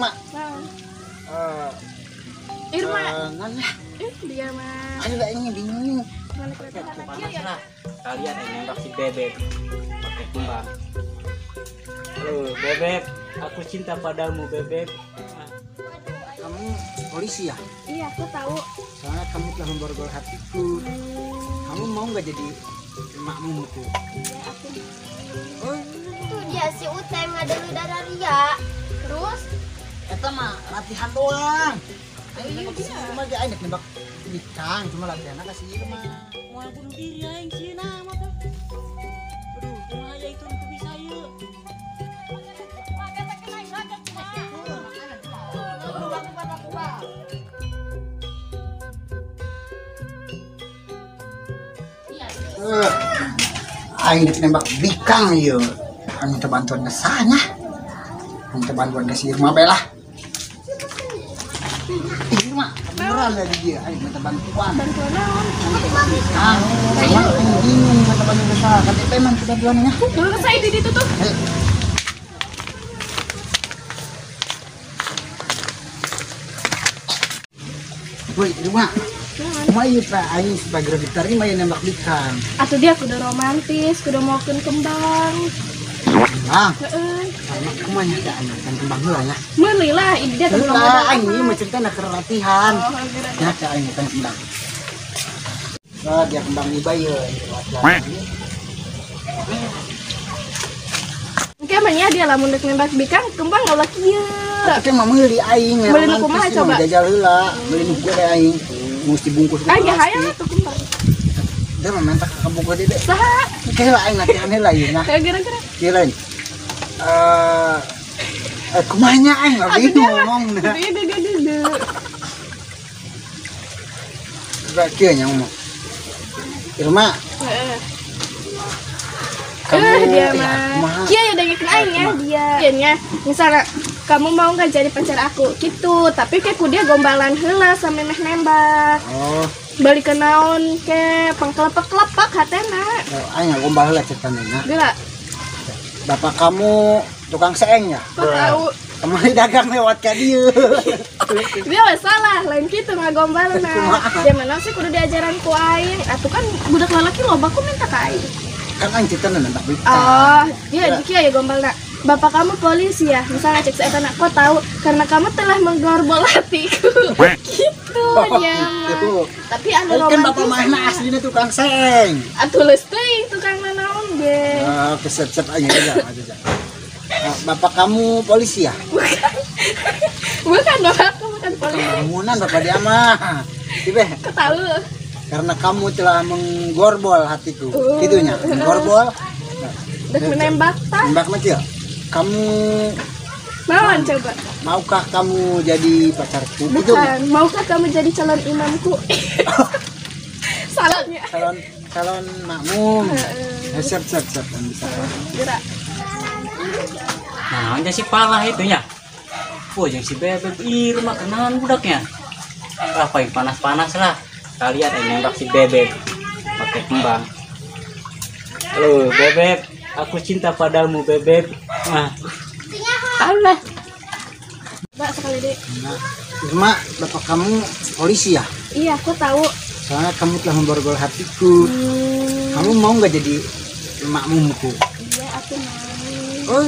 Irma. Irma. Nanya. Dia mah. Ada ini bingung. Mana kereta anaknya ya? Kalian yang nembak si Bebek pakai kembang. Halo Bebek, aku cinta padamu Bebek. Kamu polisi ya? Iya, aku tahu. Soalnya kamu telah memborgol hatiku. Kamu mau nggak jadi makmumku? Iya, aku. Oh, Itu dia si Uteng ada udara Ria. Terus eta mah latihan doang. Ayo nembak si Irma aja, ayo nembak ikan, cuma latihan kasih Irma. Mau bunuh diri aing Cina mah. Aduh, bahaya itu untuk bisa yuk. Aing nembak bikang yuk. Minta bantuan ke sana. Minta bantuan ke si Irma belah. Irma, beneran dari dia. Aing minta bantuan. Bantuan naon? Bikang. Sama aing bingung minta bantuan ke sana. KTP man kita bantuannya. Dulu saya di situ tuh. Woi, Irma. Mai Pak aing sebagai gitar ini main nembak bikang. Atuh dia kudu romantis, kudu maukeun kembang. Bang, Heeh. sama kumanya ada aing kan kembang heula nya. Meuli lah, ini dia teu Heula aing ieu mah cerita nak latihan. Oh, gara-gara. Ya ka aing kan kembang. Wah, dia kembang ieu bae yeuh. Engke mah nya dia lamun deuk nembak bikang kembang ulah kieu. Tapi mah meuli aing Meuli nu kumaha coba? Jajal heula, meuli nu kieu deh aing. Mesti bungkus ke Ah, ya hayang plastik. atuh kembang. Dia mah mentak ka bungkus deui. Saha? Kayak lah aing latihan heula ieu nah. Gara-gara. Kieu lain. Kumanya aing mah bingung ngomong nah. Gede. Coba kieu nya ngomong. Irma, Heeh. kamu Dia ya, mah. kumaha? Kia ya dengerin aing ya dia. Kieunya misalnya kamu mau nggak jadi pacar aku gitu, tapi kayak ku dia gombalan heula sampe meh nembak. Oh, Balik ke naon ke pangkelepek-kelepek hatena. aing gombal heula ceritanya. Geula, Bapak kamu tukang seeng ya? kok tahu? Kemarin dagang lewat ka dieu. Dia mah salah, lain kitu ngagombalna. Ya mana sih kudu diajaran ku aing. Atuh kan budak lalaki loba ku minta ka aing. Kan aing cerita nembak bikang. Oh, iya kieu ya gombalna. Bapak kamu polisi ya, misalnya cek saya kok tahu karena kamu telah menggorbol hatiku. Gitu dia mah. Gitu. Tapi anu Kan bapak romantis. mahna aslinya tukang seeng. Atuh leus teuing tukang nanaon ge. Kesep-sep aja aja. Bapak kamu polisi ya? Bukan bapak kamu kan polisi. Bangunan bapak dia mah. Tibe, Kok tahu? karena kamu telah menggorbol hatiku. Gitunya, menggorbol. Udah menembak tah. Mbak Macil, kamu Naon coba? maukah kamu jadi pacarku? Gitu. Bukan, maukah kamu jadi calon imamku? Salahnya. Calon makmum. Siap. Kan bisa. Gerak. Nah, aja si palah itu ya. Oh, yang si Bebek Irma kenalan budaknya. Apa yang panas-panas lah. Kalian yang nembak si Bebek pakai kembang. Halo Bebek, aku cinta padamu Bebek. Nah, Allah. Mbak sekali deh. Nah, Irma, bapak kamu polisi ya? Iya, aku tahu. Soalnya kamu telah memborgol hatiku. Kamu mau nggak jadi makmumku? Iya, aku mau. Oh.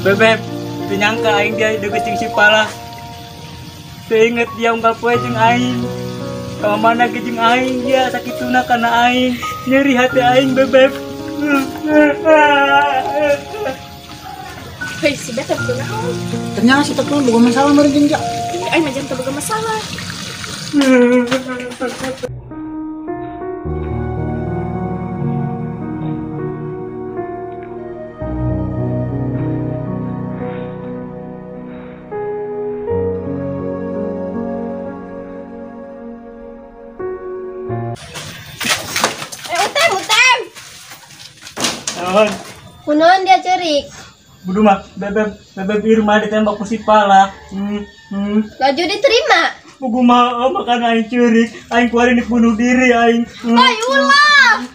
Bebek, penyangka aing dia deketing si palah. Seinget dia unggal poe jeung aing. Ka mana ge jeung aing dia sakituna kana aing. Nyeri hati aing Bebek. Hei, si Beta betul naon? Ternyata si Tekul bukan masalah meureun ja. Ai macam teu boga masalah. Uteng. Naon? Kunaon dia cerik. Budu mah bebek Irma ditembak ku si Pala. Laju diterima. Buku mah makan aing ceurik, aing kuari nih bunuh diri aing. Ulah.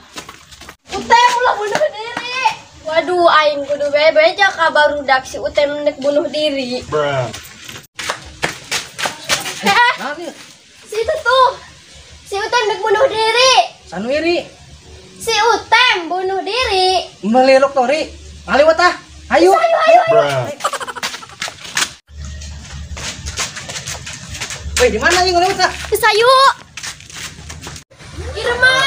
Utem ulah bunuh diri. Waduh, aing kudu bebeja kabar rudak si Utem nek bunuh diri. Situ tuh. Si Utem nek bunuh diri. Sanu iri. Si Utem bunuh diri. Melelok tori. Ngaliwat ah. Ayo. Ayo. Woi, di mana yang ngaliwat ah? Sayu. Irma.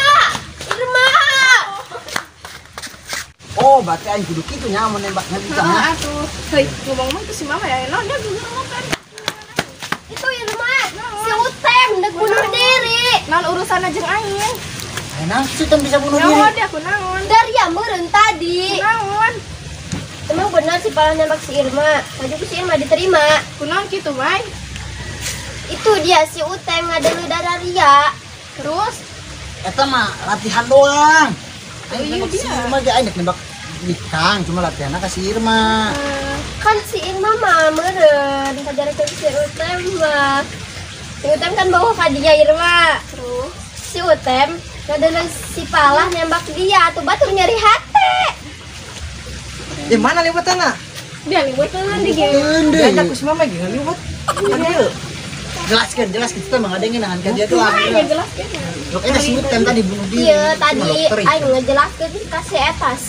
Oh, berarti aing kudu kitu nya menembaknya di tengah. Atuh. Hei, ngomong mah ke si mama ya. Nah, dia gugur makan. Itu Irma. Si Utem nek bunuh diri. Naon urusan aja aing. Enak sih kan bisa bunuh Naon diri. dia aku naon. Dari ya meureun tadi. Naon. Emang benar si Pala nembak si Irma. Tadi ku si Irma diterima. Kunaon kitu, Mai? Itu dia si Utem ngadelu darah Ria. Terus Eta mah latihan doang. Oh, iya Nembak si dia. Irma ge aing nembak Ikang, cuma latihannya ke si Irma. Kan si Irma mah meureun kajarekeun si Utem mah. Si Utem kan bawa ka dia Irma. Terus si Utem ngadelu si Pala nembak dia tuh batur nyari hati. Di mana liwatana? dia liwatan di game. Teu deui. Aku si Mama ge ngaliwat. Adieu. Jelaskan kita mah ngadengin nahan ka dia doang. Aing jelas kan. Lok eta si Utem tadi bunuh diri. Iya tadi aing ngejelaskeun ka si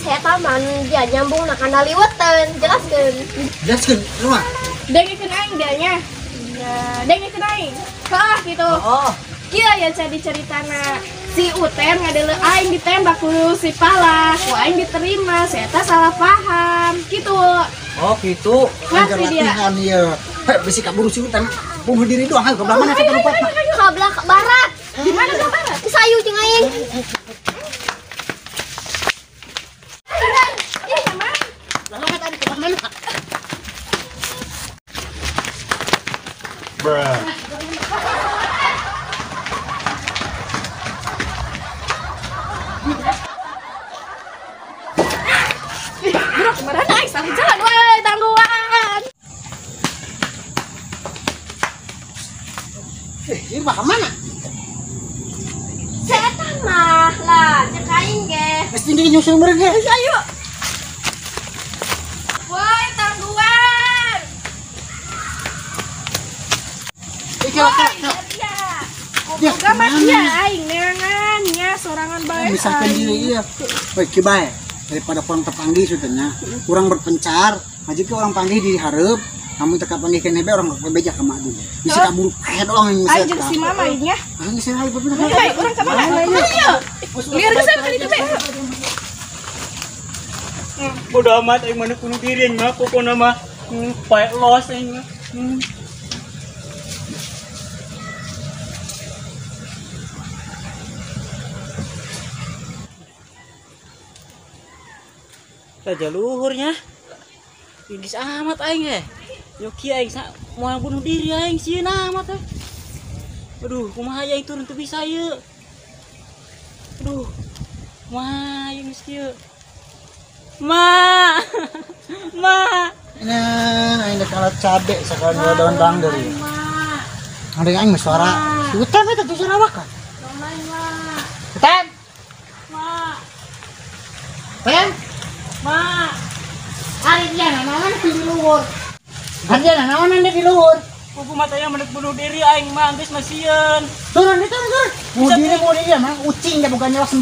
eta man dia nyambung na kana liwetan. Jelaskan rumah. Dengekeun aing dia nya. Ya, dengekeun aing. Hah gitu. Oh. Kieu ya jadi ceritana. Si Utem ngadele aing ditembak ku si Pala, ku aing diterima, si eta salah paham. Gitu. Oh gitu. Ngerti Angker dia. latihan ieu. Bisi kaburu si Utem bunuh diri doang. Ke belah mana kita lupa. Kabelah ke barat. Di mana ke barat? Di sayu jeung aing. Lalu tadi ke belah mana? Bro, kemarin aing sampai jalan wae tangguhan. Irma ke mana? Si eta mah lah cek aing ge. Mesti dia nyusul mereka. Ayo. Woi, tangguhan. Iki lah. Dia Boga mah dia aing neangan nya sorangan bae. Misalkan diri iya. Baik kibae daripada kurang terpanggil sudahnya. Kurang berpencar, aja ke orang panggil diharap. Kamu teka panggil kene be orang bebeja ka madu. Bisa kaburu kae doang yang Aing bisa. jeung si mama ieu nya. Ah geus ae bener. Bae, urang ka mana? Ayo. Liar geus tadi teh. Bodoh amat aing mana bunuh diri aing mah pokona mah pae los aing mah. Saja luhurnya. Indis amat aing Yoki aing mau bunuh diri aing sieun amat Aduh, kumaha aing turun teu bisa ieu. Aduh. Kumaha aing geus kieu. Ma. Nah, ini kalah cabe sekali daun bang dari. Ada yang aing suara. Utem eta tuh suara wakan. Utem. Utem. Hari dia naon di luhur. Hari dia naon di luhur. Kuku matanya menek bunuh diri aing mah geus masieun. Turun itu turun. Bunuh diri mah ucing dia bukan nyawa 9.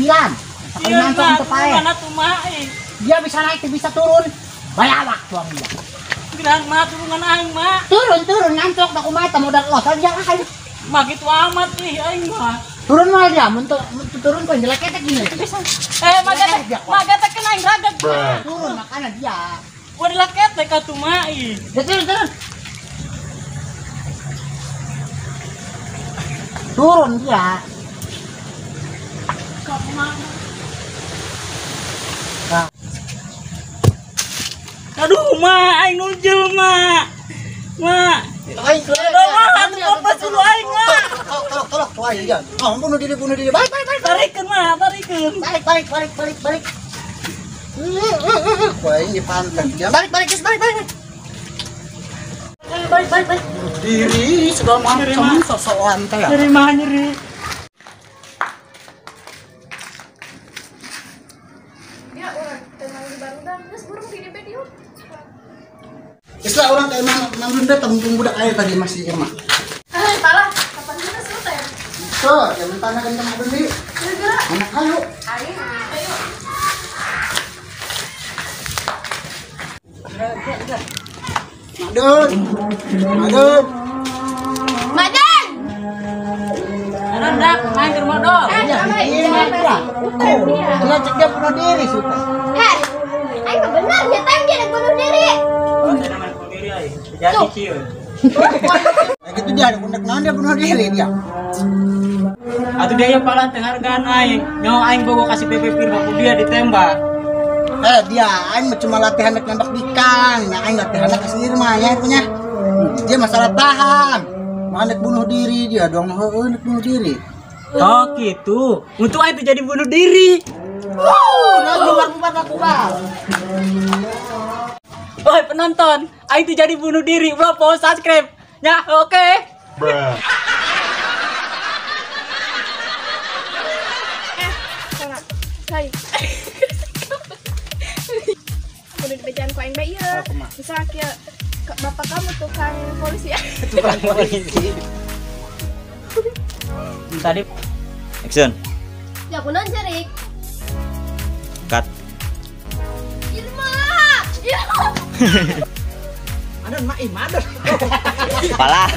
Sekali ngantuk untuk pae. Mana tuh mah aing. Dia bisa naik bisa turun. Bayawak tuang dia. Gerang mah turungan aing mah. Turun ngantuk tak kumaha modal los aja aing. Mah gitu amat ih aing mah. Turun mal dia, untuk turun kok jelek ketek gini. Magata kena aing ragak. Turun makanya dia. Gua dilakete ka tuh mah ih. Dia turun. Turun dia. Nah, Aduh mah aing nunjul mah. aing Aduh mah atuh kompas dulu aing mah. tolok tuh aja. Oh, bunuh diri. Balik. Tarikeun mah, tarikeun. Balik. Wah, ini pantat. Ya, balik, guys, balik. Balik. Diri sudah macam sosokan teh. Nyeri mah nyeri. Ya orang tenang di baru dan terus burung video. Islah orang kayak emang bunda tembung budak air tadi masih emang. Salah, kapan kita selesai? So, yang tanah kan teman beli. Anak kayu. Ayo. Madun. Madan. Ada ndak main ke rumah dong. Dia cek dia bunuh diri suka. Heh. Ayo benar ya tadi dia bunuh diri. Oh, saya main bunuh diri aja. Jadi cium. Kayak gitu dia dia bunuh diri dia. Atau dia yang paling tenghargaan aing. Nyawa aing bogo kasih bebek firma dia ditembak. Dia aing cuma latihan nembak ikan. Nah, aing latihan sendiri mah ya punya. Dia masalah tahan. Mana bunuh diri dia dong. Nak bunuh diri. Oh gitu. Untuk aing tuh jadi bunuh diri. Bubar. Oi penonton, aing tuh jadi bunuh diri. Bro, follow subscribe. Ya, oke. Hai. Udah dibacaan ku aing bae ieu. Bisa kieu bapak kamu tukang polisi ya. Tukang polisi. Tadi action. Ya kunon cerik. Cut. Irma. Madun madun. Pala.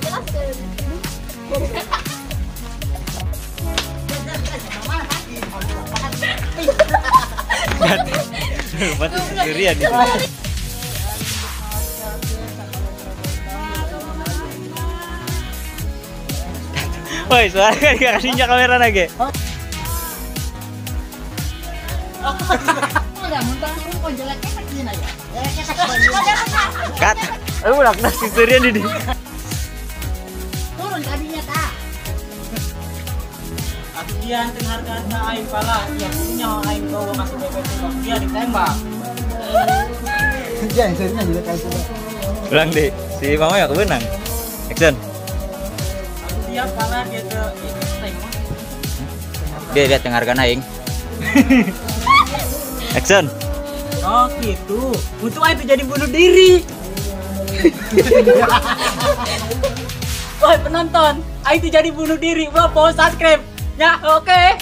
Jelaskan. Mati sendirian di sini. Woi, suara kan gak kasihnya kamera lagi. Kat. Aku udah kena sendirian di. Turun tadinya ta. Aku dia anteng harga aing pala, ya punya aing bawa kasih bebek dia ditembak. Dia yang serinya juga kayak gitu. Ulang deh, si mama ya kebenang. Action. Aku dia pala dia ke dia lihat yang harga aing. Action. Oh gitu. Untuk aing tuh jadi bunuh diri. Woi penonton, aing tuh jadi bunuh diri. Bro, follow subscribe. Ya, oke.